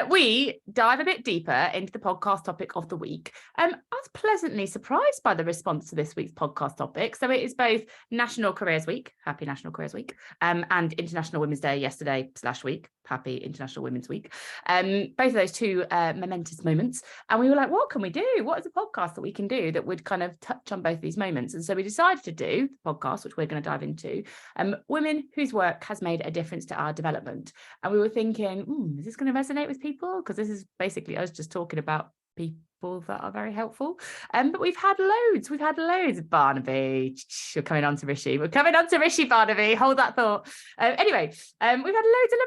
we dive a bit deeper into the podcast topic of the week. I was pleasantly surprised by the response to this week's podcast topic. So it is both National Careers Week, happy National Careers Week, and International Women's Day yesterday/week, happy International Women's Week. Both of those two momentous moments. And we were like, what can we do? What is a podcast that we can do that would kind of touch on both of these moments? And so we decided to do the podcast, which we're going to dive into, women whose work has made a difference to our development. And we were thinking, is this going to resonate with people? Because this is basically us just talking about people that are very helpful. But we've had loads. Barnaby, we're coming on to Rishi. Barnaby. Hold that thought. Anyway, we've had loads of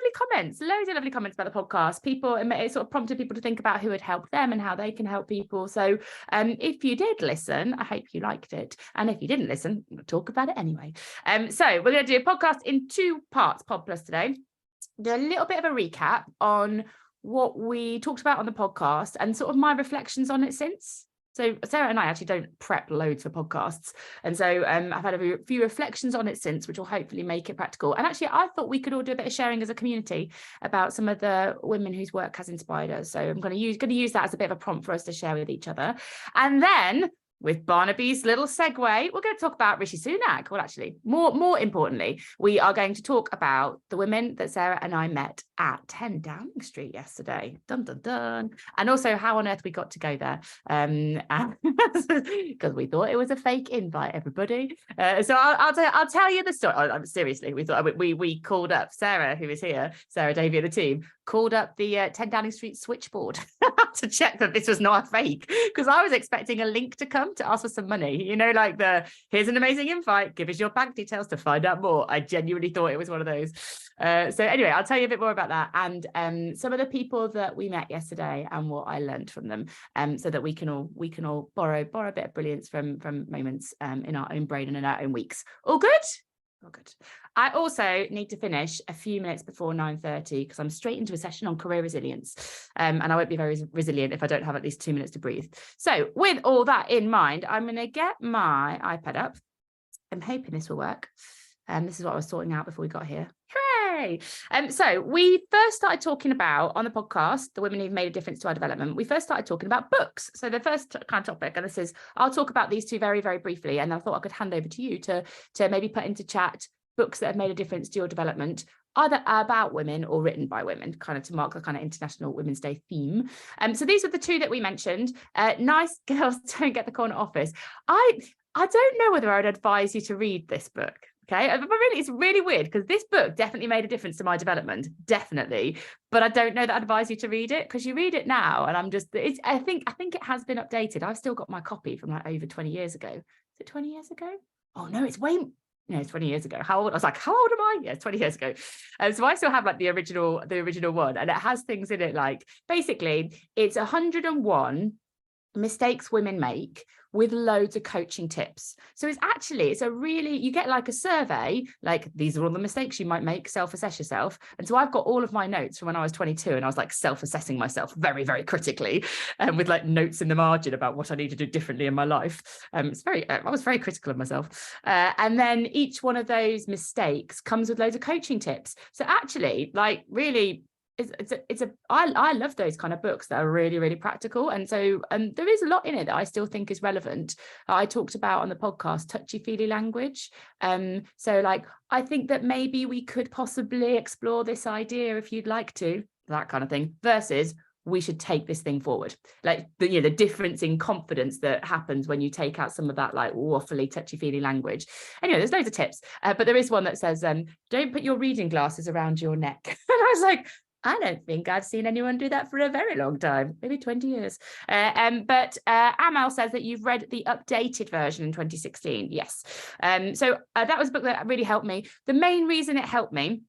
lovely comments about the podcast. People, it sort of prompted people to think about who would help them and how they can help people. So if you did listen, I hope you liked it. And if you didn't listen, we'll talk about it anyway. So we're going to do a podcast in 2 parts, PodPlus today. Do a little bit of a recap on what we talked about on the podcast and sort of my reflections on it since. So Sarah and I actually don't prep loads for podcasts. And so I've had a few reflections on it since, which will hopefully make it practical. And actually, I thought we could all do a bit of sharing as a community about some of the women whose work has inspired us. So I'm going to use that as a bit of a prompt for us to share with each other. And then with Barnaby's little segue, we're going to talk about Rishi Sunak. Well, actually, more importantly, we are going to talk about the women that Sarah and I met at 10 Downing Street yesterday. Dun, dun, dun. And also how on earth we got to go there. Because we thought it was a fake invite, everybody. So I'll tell you the story. Seriously, we thought we called up Sarah, who is here, Sarah Davey and the team, called up the 10 Downing Street switchboard to check that this was not a fake, because I was expecting a link to come to ask for some money, like here's an amazing invite, give us your bank details to find out more. I genuinely thought it was one of those. So anyway, I'll tell you a bit more about that and some of the people that we met yesterday and what I learned from them, so that we can all borrow a bit of brilliance from moments in our own brain and in our own weeks. All good? Oh, good. I also need to finish a few minutes before 9:30 because I'm straight into a session on career resilience. And I won't be very resilient if I don't have at least 2 minutes to breathe. So with all that in mind, I'm going to get my iPad up. I'm hoping this will work. This is what I was sorting out before we got here. Hooray! So we first started talking about, on the podcast, the women who've made a difference to our development, we first started talking about books. So the first kind of topic, and this is, I'll talk about these two very, very briefly, and I thought I could hand over to you to maybe put into chat books that have made a difference to your development, either about women or written by women, kind of to mark the kind of International Women's Day theme. So these were the two that we mentioned. Nice Girls Don't Get the Corner Office. I don't know whether I would advise you to read this book. Okay, but really, it's really weird because this book definitely made a difference to my development, definitely. But I don't know that I'd advise you to read it, because you read it now, and I think it has been updated. I've still got my copy from like over 20 years ago. Is it 20 years ago? Oh no, it's 20 years ago. How old? I was like, how old am I? Yeah, 20 years ago. So I still have like the original one, and it has things in it like, basically, it's 101 mistakes women make with loads of coaching tips. So you get like a survey, like these are all the mistakes you might make, self-assess yourself. And so I've got all of my notes from when I was 22, and I was like self-assessing myself very, very critically, with like notes in the margin about what I need to do differently in my life. I was very critical of myself. And then each one of those comes with loads of coaching tips. So actually, like, really, I love those kind of books that are really, really practical. And so there is a lot in it that I still think is relevant. I talked about on the podcast touchy-feely language. So like, I think that maybe we could possibly explore this idea, if you'd like to, that kind of thing, versus we should take this thing forward. Like the difference in confidence that happens when you take out some of that like waffly, touchy-feely language. Anyway, there's loads of tips, but there is one that says, don't put your reading glasses around your neck. And I was like, I don't think I've seen anyone do that for a very long time, maybe 20 years. But Amal says that you've read the updated version in 2016. Yes. So that was a book that really helped me. The main reason it helped me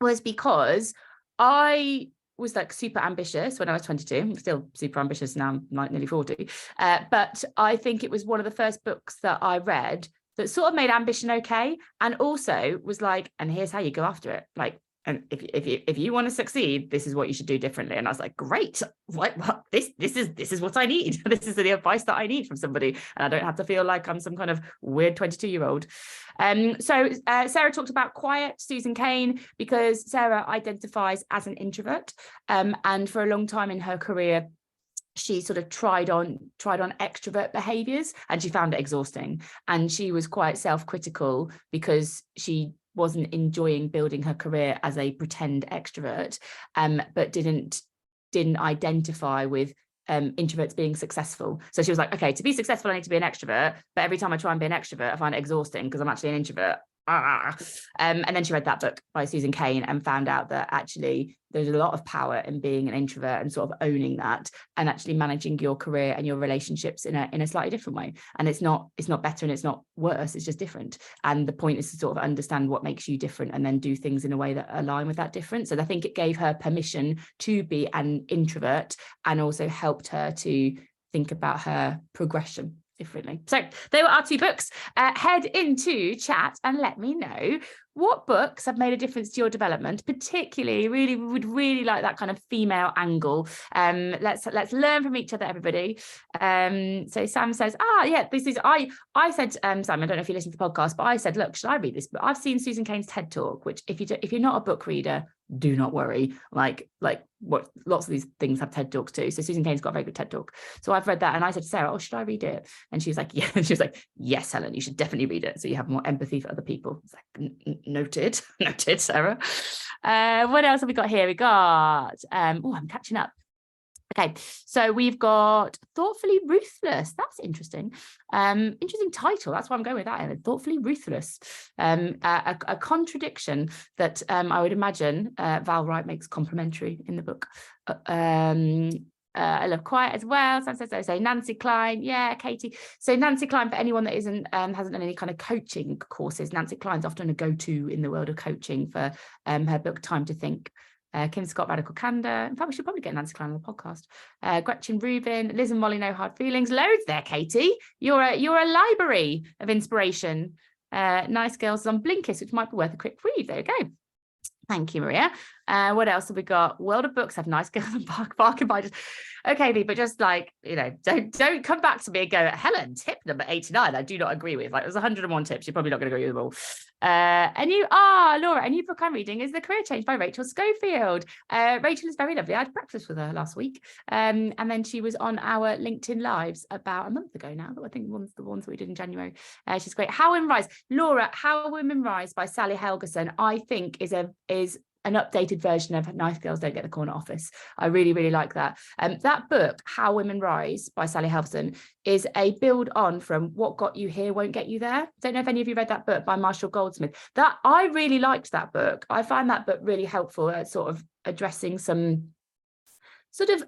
was because I was like super ambitious when I was 22. I'm still super ambitious now, I'm like nearly 40. But I think it was one of the first books that I read that sort of made ambition okay. And also was like, and here's how you go after it. Like, and if you want to succeed, this is what you should do differently. And I was like, great, what this is what I need. This is the advice that I need from somebody, and I don't have to feel like I'm some kind of weird 22-year-old. So Sarah talked about quiet, Susan Cain, because Sarah identifies as an introvert, and for a long time in her career she sort of tried on extrovert behaviors, and she found it exhausting, and she was quite self-critical because she wasn't enjoying building her career as a pretend extrovert, but didn't identify with introverts being successful. So she was like, okay, to be successful I need to be an extrovert, but every time I try and be an extrovert I find it exhausting because I'm actually an introvert. And then she read that book by Susan Cain and found out that actually there's a lot of power in being an introvert and sort of owning that, and actually managing your career and your relationships in a slightly different way. And it's not better and it's not worse, it's just different. And the point is to sort of understand what makes you different and then do things in a way that align with that difference. And I think it gave her permission to be an introvert and also helped her to think about her progression differently. So they were our two books. Head into chat and let me know what books have made a difference to your development. Particularly, would really like that kind of female angle. Let's learn from each other, everybody. So Sam says, yeah, this is I said, Sam, I don't know if you listen to the podcast, but I said, look, should I read this? But I've seen Susan Cain's TED Talk, which if you're not a book reader, do not worry. Like what lots of these things have TED Talks too. So Susan Cain's got a very good TED Talk. So I've read that and I said to Sarah, should I read it? And she was like, yeah. And she was like, yes, Helen, you should definitely read it. So you have more empathy for other people. It's like, noted, Sarah. What else have we got here? We got, I'm catching up. Okay, so we've got Thoughtfully Ruthless. That's interesting. Interesting title. That's why I'm going with that, Emma. Thoughtfully Ruthless. A contradiction that I would imagine Val Wright makes complimentary in the book. I love Quiet as well. So Nancy Klein, yeah, Katie. So Nancy Klein, for anyone that hasn't done any kind of coaching courses, Nancy Klein's often a go-to in the world of coaching for her book Time to Think. Kim Scott, Radical Candor. In fact, we should probably get Nancy Klein on the podcast. Gretchen Rubin, Liz and Molly, No Hard Feelings. Loads there, Katie. You're a library of inspiration. Nice Girls on Blinkist, which might be worth a quick read. There you go. Thank you, Maria. What else have we got? World of Books have Nice Girls and Barking Binders. Okay, Lee, but just like, don't come back to me and go, Helen, tip number 89, I do not agree with. Like, there's 101 tips. You're probably not going to go through them all. Laura, a new book I'm reading is The Career Change by Rachel Schofield. Rachel is very lovely. I had breakfast with her last week. And then she was on our LinkedIn Lives about a month ago now. I think the ones that we did in January. She's great. How Women Rise. Laura, How Women Rise by Sally Helgeson, I think is an updated version of Nice Girls Don't Get the Corner Office. I really, really like that. That book, How Women Rise by Sally Helgeson, is a build on from What Got You Here Won't Get You There. Don't know if any of you read that book by Marshall Goldsmith. That I really liked that book. I find that book really helpful at sort of addressing some sort of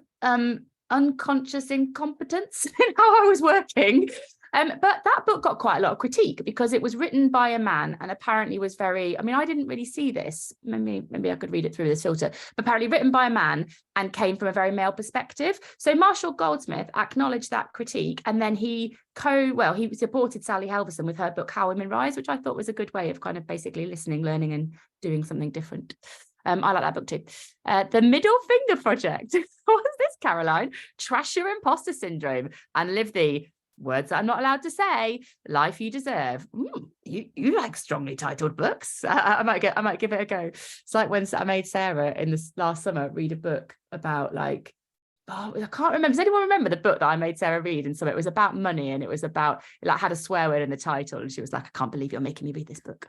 unconscious incompetence in how I was working. But that book got quite a lot of critique because it was written by a man and apparently was very, I didn't really see this. Maybe I could read it through this filter, but apparently written by a man and came from a very male perspective. So Marshall Goldsmith acknowledged that critique, and then he supported Sally Helgeson with her book, How Women Rise, which I thought was a good way of kind of basically listening, learning and doing something different. I like that book too. The Middle Finger Project. What is this, Caroline? Trash your imposter syndrome and live the words that I'm not allowed to say, life you deserve. You like strongly titled books. I might give it a go. It's like when I made Sarah in this last summer read a book about I can't remember. Does anyone remember the book that I made Sarah read? And so it was about money, and it was about, had a swear word in the title, and she was like, I can't believe you're making me read this book.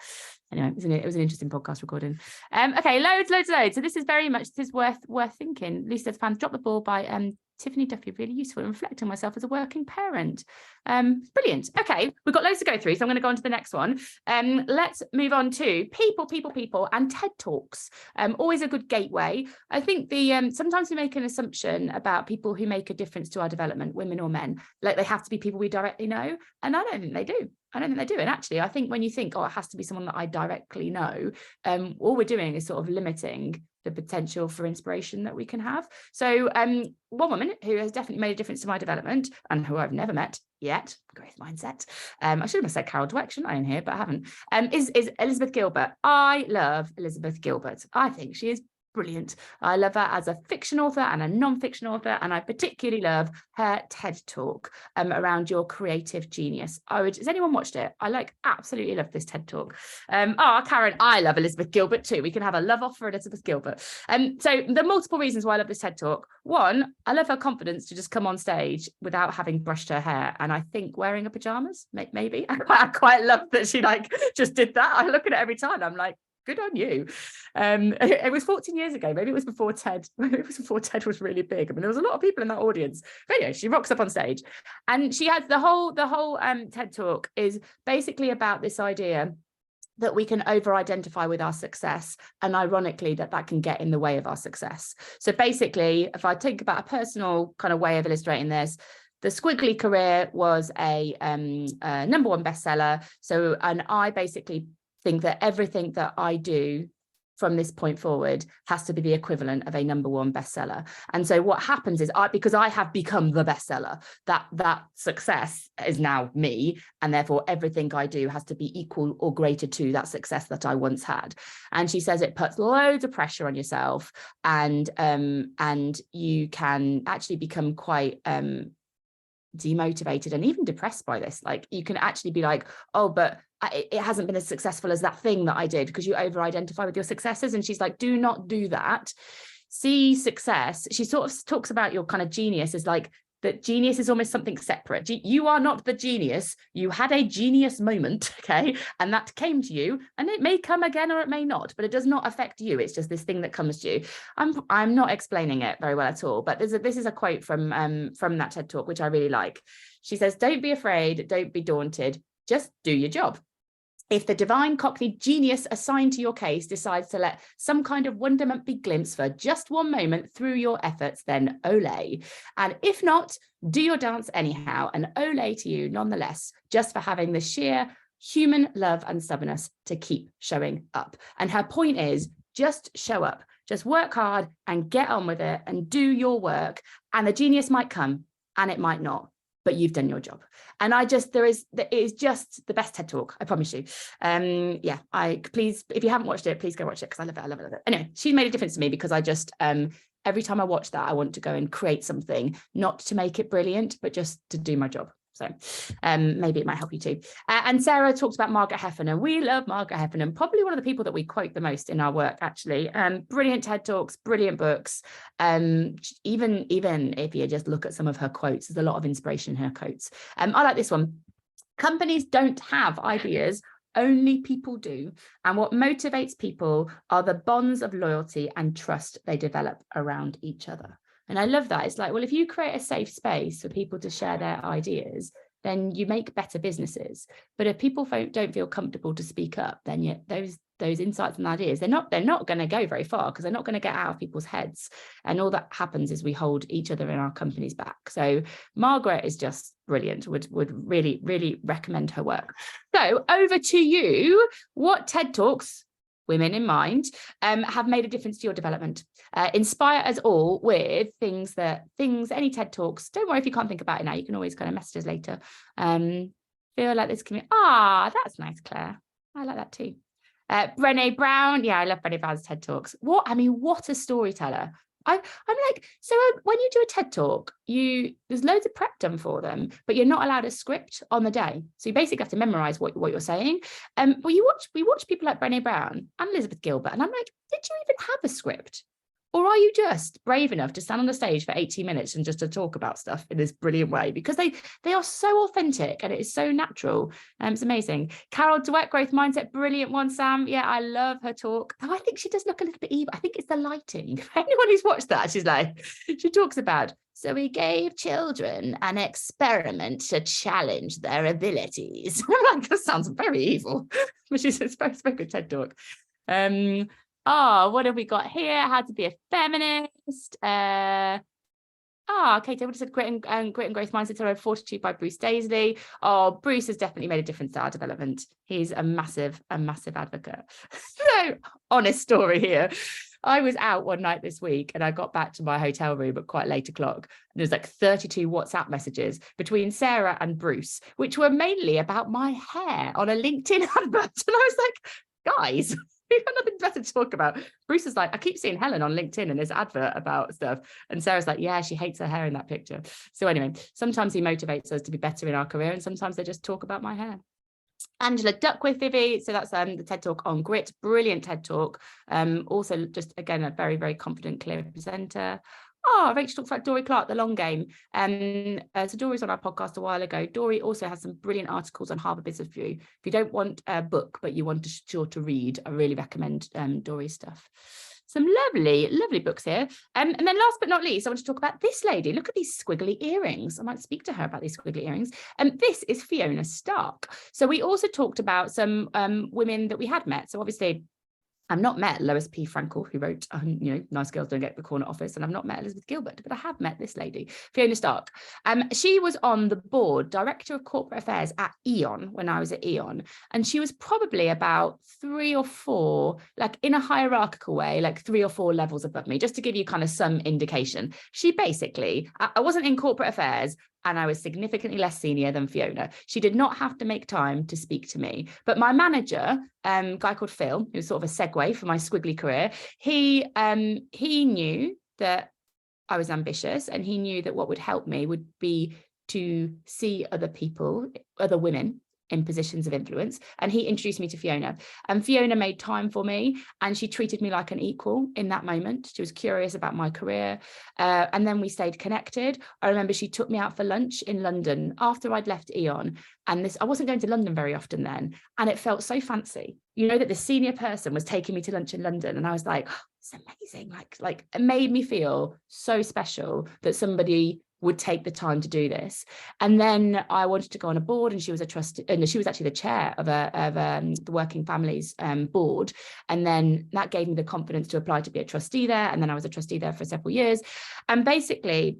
Anyway, it was an interesting podcast recording. Okay, loads. So this is worth thinking. Lisa fans Drop the Ball by Tiffany Duffy, really useful, and reflecting on myself as a working parent. Brilliant. Okay, we've got loads to go through, so I'm going to go on to the next one. Let's move on to people, and TED Talks. Always a good gateway. I think sometimes we make an assumption about people who make a difference to our development, women or men, like they have to be people we directly know, and I don't think they do. And actually, I think when you think, it has to be someone that I directly know, all we're doing is sort of limiting the potential for inspiration that we can have. So one woman who has definitely made a difference to my development and who I've never met yet, growth mindset. I should have said Carol Dweck, shouldn't I, in here, but I haven't, is Elizabeth Gilbert. I love Elizabeth Gilbert. I think she is brilliant. I love her as a fiction author and a non-fiction author, and I particularly love her TED talk around your creative genius. Has anyone watched it? I absolutely love this TED talk. Karen, I love Elizabeth Gilbert too. We can have a love off for Elizabeth Gilbert. So the multiple reasons why I love this TED talk. One, I love her confidence to just come on stage without having brushed her hair, and I think wearing her pajamas, maybe. I quite love that she just did that. I look at it every time. I'm like, good on you. It was 14 years ago. Maybe it was before TED. Maybe it was before TED was really big. I mean, there was a lot of people in that audience. But anyway, she rocks up on stage, and she has the whole TED talk is basically about this idea that we can over-identify with our success, and ironically that can get in the way of our success. So basically, if I think about a personal kind of way of illustrating this, the Squiggly career was a #1 bestseller. So, and I basically think that everything that I do from this point forward has to be the equivalent of a #1 bestseller. And so what happens is because I have become the bestseller, that success is now me, and therefore everything I do has to be equal or greater to that success that I once had. And she says it puts loads of pressure on yourself, and you can actually become quite demotivated and even depressed by this. Like, you can actually be like, oh, but it hasn't been as successful as that thing that I did, because you over-identify with your successes. And she's like, do not do that. See success. She sort of talks about your kind of genius as like, that genius is almost something separate. You are not the genius. You had a genius moment, okay? And that came to you, and it may come again or it may not, but it does not affect you. It's just this thing that comes to you. I'm not explaining it very well at all, but this is a quote from that TED talk, which I really like. She says, don't be afraid, don't be daunted, just do your job. If the divine Cockney genius assigned to your case decides to let some kind of wonderment be glimpsed for just one moment through your efforts, then ole. And if not, do your dance anyhow, and ole to you nonetheless, just for having the sheer human love and stubbornness to keep showing up. And her point is, just show up, just work hard and get on with it and do your work. And the genius might come and it might not, but you've done your job. And it is just the best TED talk, I promise you. Please, if you haven't watched it, please go watch it, because I love it, I love it, I love it. Anyway, she made a difference to me, because I just, every time I watch that, I want to go and create something, not to make it brilliant, but just to do my job. So maybe it might help you too. And Sarah talked about Margaret Heffernan. We love Margaret Heffernan, probably one of the people that we quote the most in our work, actually. Brilliant TED Talks, brilliant books. Even if you just look at some of her quotes, there's a lot of inspiration in her quotes. I like this one. Companies don't have ideas, only people do. And what motivates people are the bonds of loyalty and trust they develop around each other. And I love that. It's like, well, if you create a safe space for people to share their ideas, then you make better businesses. But if people don't feel comfortable to speak up, then those insights and ideas, they're not going to go very far, because they're not going to get out of people's heads. And all that happens is we hold each other in our companies back. So Margaret is just brilliant. Would really, really recommend her work. So over to you. What TED Talks, women in mind, have made a difference to your development? Inspire us all with any TED Talks. Don't worry if you can't think about it now. You can always kind of message us later. Feel like this can be, that's nice, Claire. I like that too. Brené Brown. Yeah, I love Brené Brown's TED Talks. What a storyteller. I'm like, so when you do a TED Talk, there's loads of prep done for them, but you're not allowed a script on the day. So you basically have to memorize what you're saying. But we watch people like Brené Brown and Elizabeth Gilbert, and I'm like, did you even have a script? Or are you just brave enough to stand on the stage for 80 minutes and just to talk about stuff in this brilliant way? Because they are so authentic and it is so natural. It's amazing. Carol Dweck, growth mindset, brilliant one, Sam. Yeah, I love her talk. Though I think she does look a little bit evil. I think it's the lighting. Anyone who's watched that, she talks about, so we gave children an experiment to challenge their abilities. I'm like, that sounds very evil. But she's a very good TED Talk. What have we got here? How to be a feminist. Okay, so we just said Grit and Growth Mindset around Fortitude by Bruce Daisley. Bruce has definitely made a difference to our development. He's a massive advocate. So, honest story here. I was out one night this week and I got back to my hotel room at quite late o'clock. And there's like 32 WhatsApp messages between Sarah and Bruce, which were mainly about my hair on a LinkedIn advert. And I was like, guys, we've got nothing better to talk about. Bruce is like, I keep seeing Helen on LinkedIn and this advert about stuff. And Sarah's like, yeah, she hates her hair in that picture. So anyway, sometimes he motivates us to be better in our career. And sometimes they just talk about my hair. Angela Duckworth, Vivi. So that's the TED Talk on grit. Brilliant TED Talk. Also just, again, a very, very confident, clear presenter. Oh, Rachel talked about Dory Clark, The Long Game. So Dory's on our podcast a while ago. Dory also has some brilliant articles on Harvard Business Review. If you don't want a book, but you want to read, I really recommend Dory's stuff. Some lovely, lovely books here. And then last but not least, I want to talk about this lady. Look at these squiggly earrings. I might speak to her about these squiggly earrings. This is Fiona Stark. So we also talked about some women that we had met. So obviously, I've not met Lois P. Frankel, who wrote, Nice Girls Don't Get the Corner Office, and I've not met Elizabeth Gilbert, but I have met this lady, Fiona Stark. She was on the board, Director of Corporate Affairs at E.ON when I was at E.ON, and she was probably about 3 or 4, like in a hierarchical way, like 3 or 4 levels above me, just to give you kind of some indication. She basically, I wasn't in corporate affairs, and I was significantly less senior than Fiona. She did not have to make time to speak to me. But my manager, a guy called Phil, who was sort of a segue for my squiggly career, he knew that I was ambitious, and he knew that what would help me would be to see other people, other women in positions of influence. And he introduced me to Fiona, and Fiona made time for me, and she treated me like an equal in that moment. She was curious about my career. And then we stayed connected. I remember she took me out for lunch in London after I'd left E.ON. And I wasn't going to London very often then. And it felt so fancy, that the senior person was taking me to lunch in London. And I was like, oh, it's amazing. Like it made me feel so special that somebody would take the time to do this. And then I wanted to go on a board, and she was a trustee, and she was actually the chair of the Working Families board. And then that gave me the confidence to apply to be a trustee there. And then I was a trustee there for several years. And basically,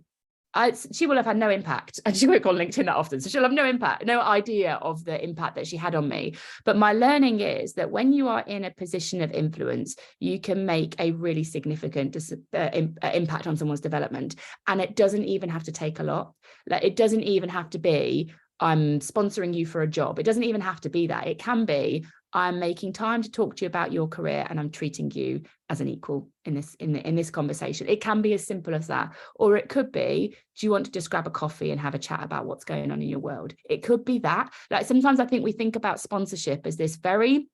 she will have had no impact, and she won't go on LinkedIn that often, so she'll have no impact, no idea of the impact that she had on me. But my learning is that when you are in a position of influence, you can make a really significant impact on someone's development, and it doesn't even have to take a lot. Like, it doesn't even have to be, I'm sponsoring you for a job. It doesn't even have to be that. It can be, I'm making time to talk to you about your career, and I'm treating you as an equal in this conversation. It can be as simple as that. Or it could be, do you want to just grab a coffee and have a chat about what's going on in your world? It could be that. Like, sometimes I think we think about sponsorship as this very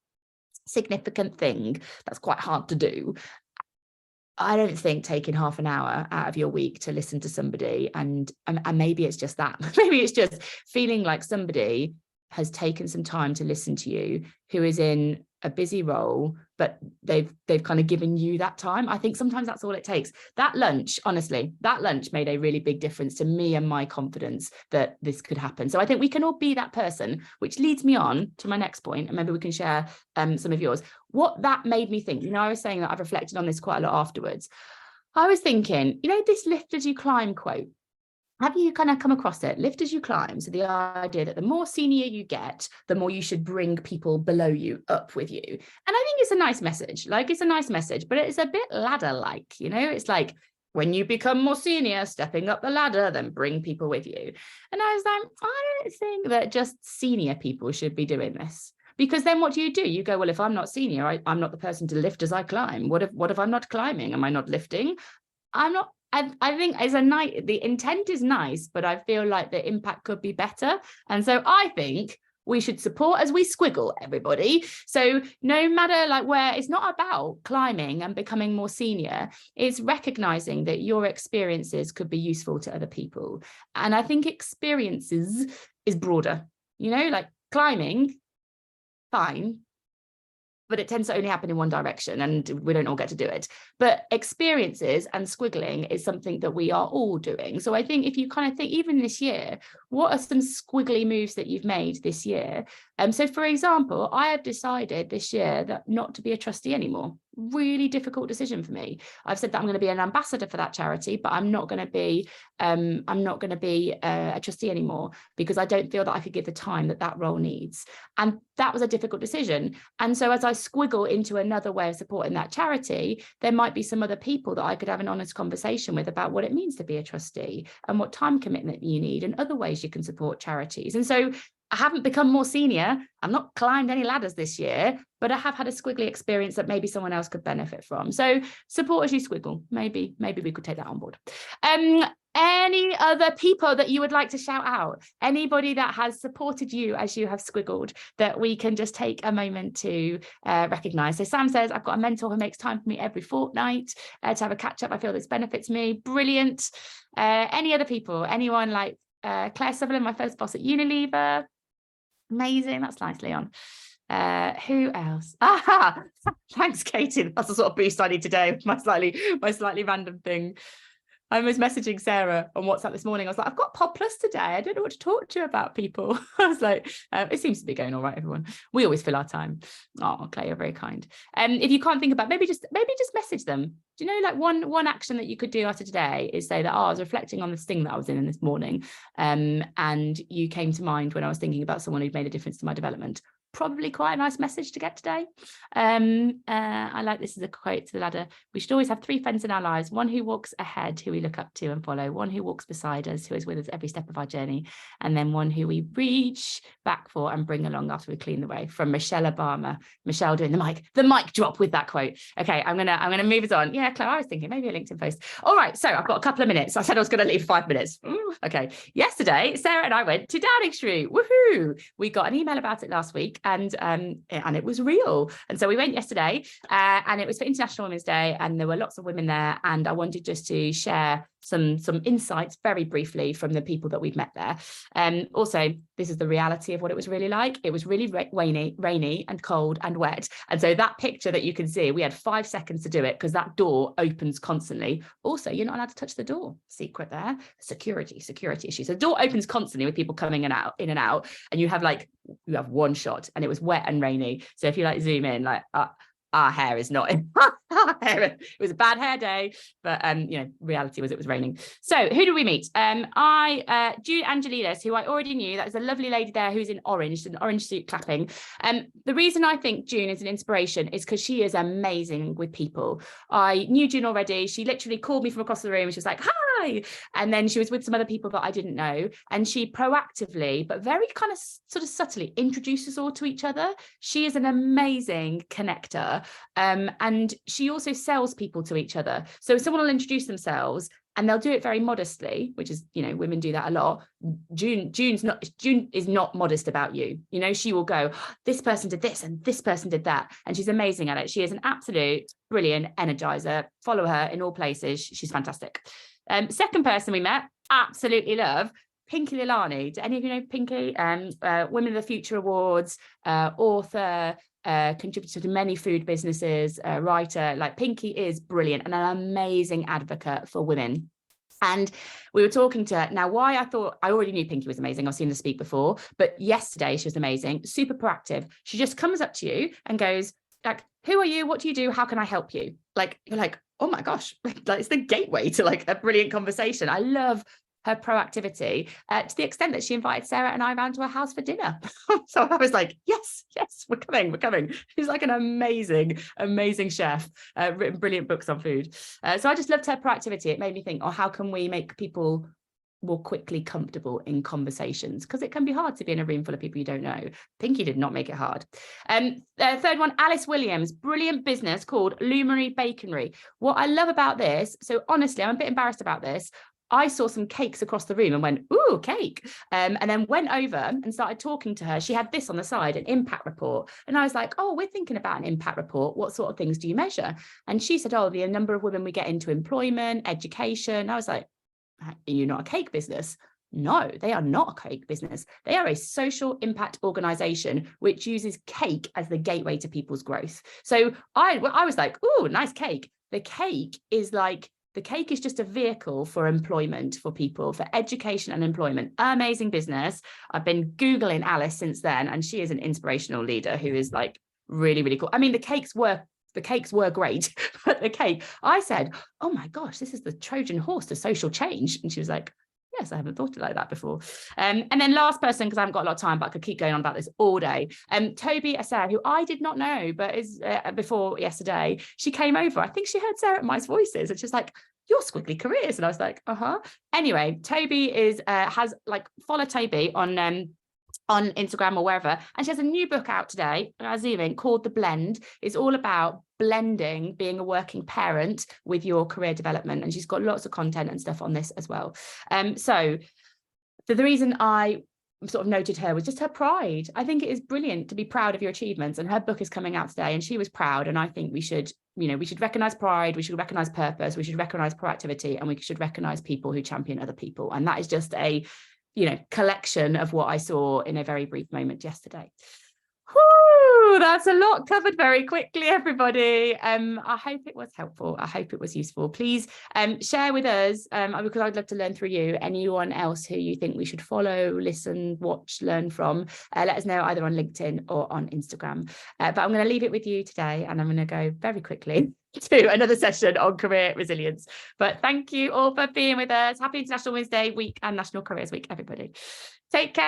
significant thing that's quite hard to do. I don't think taking half an hour out of your week to listen to somebody, and maybe it's just that. Maybe it's just feeling like somebody has taken some time to listen to you, who is in a busy role, but they've kind of given you that time. I think sometimes that's all it takes. That lunch, honestly, that lunch made a really big difference to me and my confidence that this could happen. So I think we can all be that person, which leads me on to my next point, and maybe we can share some of yours. What that made me think, I was saying that I've reflected on this quite a lot afterwards. I was thinking, this lift as you climb quote. Have you kind of come across it? Lift as you climb. So the idea that the more senior you get, the more you should bring people below you up with you. And I think it's a nice message. Like, it's a nice message, but it's a bit ladder-like, It's like, when you become more senior, stepping up the ladder, then bring people with you. And I was like, I don't think that just senior people should be doing this. Because then what do? You go, well, if I'm not senior, I'm not the person to lift as I climb. What if I'm not climbing? Am I not lifting? I'm not. I think the intent is nice, but I feel like the impact could be better. And so I think we should support as we squiggle, everybody. So no matter like where, it's not about climbing and becoming more senior, it's recognizing that your experiences could be useful to other people. And I think experiences is broader, like climbing, fine, but it tends to only happen in one direction, and we don't all get to do it. But experiences and squiggling is something that we are all doing. So I think if you kind of think, even this year, what are some squiggly moves that you've made this year? So for example, I have decided this year that not to be a trustee anymore. really difficult decision for me. I've said that I'm going to be an ambassador for that charity, but I'm not going to be a trustee anymore, because I don't feel that I could give the time that role needs. And that was a difficult decision. And so as I squiggle into another way of supporting that charity, there might be some other people that I could have an honest conversation with about what it means to be a trustee and what time commitment you need and other ways you can support charities. And so I haven't become more senior. I'm not climbed any ladders this year, but I have had a squiggly experience that maybe someone else could benefit from. So support as you squiggle. Maybe we could take that on board. Any other people that you would like to shout out? Anybody that has supported you as you have squiggled that we can just take a moment to recognize? So Sam says, I've got a mentor who makes time for me every fortnight to have a catch up. I feel this benefits me. Brilliant. Any other people? Anyone like Claire Sutherland, my first boss at Unilever? Amazing. That's nice, Leon. Who else? Thanks, Katie. That's the sort of boost I need today with my slightly random thing. I was messaging Sarah on WhatsApp this morning. I was like, I've got PodPlus today. I don't know what to talk to you about, people. I was like, it seems to be going all right, everyone. We always fill our time. Oh, Clay, you're very kind. If you can't think about, maybe just message them. Do you know, like one action that you could do after today is say that, I was reflecting on this thing that I was in this morning, and you came to mind when I was thinking about someone who'd made a difference to my development. Probably quite a nice message to get today. I like this as a quote to the ladder. We should always have 3 friends in our lives: one who walks ahead, who we look up to and follow; one who walks beside us, who is with us every step of our journey; and then one who we reach back for and bring along after we clean the way. From Michelle Obama. Michelle doing the mic drop with that quote. Okay, I'm gonna move us on. Yeah, Claire, I was thinking maybe a LinkedIn post. All right, so I've got a couple of minutes. I said I was going to leave 5 minutes. Okay, yesterday Sarah and I went to Downing Street. Woohoo! We got an email about it last week, and it was real. And so we went yesterday, and it was for International Women's Day, and there were lots of women there, and I wanted just to share some insights very briefly from the people that we've met there. Also, this is the reality of what it was really like. It was really rainy and cold and wet. And so that picture that you can see, we had 5 seconds to do it because that door opens constantly. Also, you're not allowed to touch the door. Secret there. Security issue. So the door opens constantly with people coming in and out, and you have one shot, and it was wet and rainy. So if you zoom in, our hair is not in our hair. It was a bad hair day, but reality was it was raining. So who did we meet? June Angelides, who I already knew. That was a lovely lady there who's in an orange suit clapping. The reason I think June is an inspiration is because she is amazing with people. I knew June already. She literally called me from across the room and she was like, hi. And then she was with some other people that I didn't know. And she proactively, but very kind of sort of subtly introduces all to each other. She is an amazing connector. And she also sells people to each other. So someone will introduce themselves and they'll do it very modestly, which is, women do that a lot. June is not modest about you. She will go, this person did this and this person did that. And she's amazing at it. She is an absolute brilliant energizer. Follow her in all places. She's fantastic. Second person we met, absolutely love, Pinky Lilani. Do any of you know Pinky? Women of the Future Awards, author, contributor to many food businesses, writer. Pinky is brilliant and an amazing advocate for women. And we were talking to her. Now, why I already knew Pinky was amazing. I've seen her speak before, but yesterday she was amazing, super proactive. She just comes up to you and goes, who are you? What do you do? How can I help you? You're like, oh my gosh, it's the gateway to a brilliant conversation. I love her proactivity to the extent that she invited Sarah and I around to her house for dinner. So I was like, yes, we're coming. She's like an amazing chef, written brilliant books on food. So I just loved her proactivity. It made me think, how can we make people more quickly comfortable in conversations? Because it can be hard to be in a room full of people you don't know. Pinky did not make it hard. Third one, Alice Williams, brilliant business called Luminary Bakery. What I love about this, so honestly, I'm a bit embarrassed about this. I saw some cakes across the room and went, ooh, cake. And then went over and started talking to her. She had this on the side, an impact report. And I was like, oh, we're thinking about an impact report. What sort of things do you measure? And she said, the number of women we get into employment, education. I was like, are you not a cake business? No, they are not a cake business. They are a social impact organization which uses cake as the gateway to people's growth. So I was like, ooh, nice cake. The cake is just a vehicle for employment for people, for education and employment. Amazing business. I've been Googling Alice since then, and she is an inspirational leader who is really, really cool. I mean, the cakes were the cakes were great, but the cake, I said, oh my gosh, this is the Trojan horse to social change. And she was like, yes, I haven't thought it like that before. And then last person, because I haven't got a lot of time, but I could keep going on about this all day. Toby Sarah, who I did not know, but is before yesterday, she came over. I think she heard Sarah at Mice Voices, and she's like, your Squiggly careers. And I was like, Anyway, Toby is has like, follow Toby on Instagram or wherever, and she has a new book out today, called The Blend. It's all about blending being a working parent with your career development, and she's got lots of content and stuff on this as well. So the reason I sort of noted her was just her pride. I think it is brilliant to be proud of your achievements, and her book is coming out today and she was proud, and I think we should recognize pride, we should recognize purpose, we should recognize proactivity, and we should recognize people who champion other people. And that is just a collection of what I saw in a very brief moment yesterday. Whew, that's a lot covered very quickly, everybody. I hope it was helpful. I hope it was useful. Please share with us, because I'd love to learn through you, anyone else who you think we should follow, listen, watch, learn from. Let us know either on LinkedIn or on Instagram. But I'm going to leave it with you today, and I'm going to go very quickly to another session on career resilience. But thank you all for being with us. Happy International Women's Day week and National Careers Week, everybody. Take care.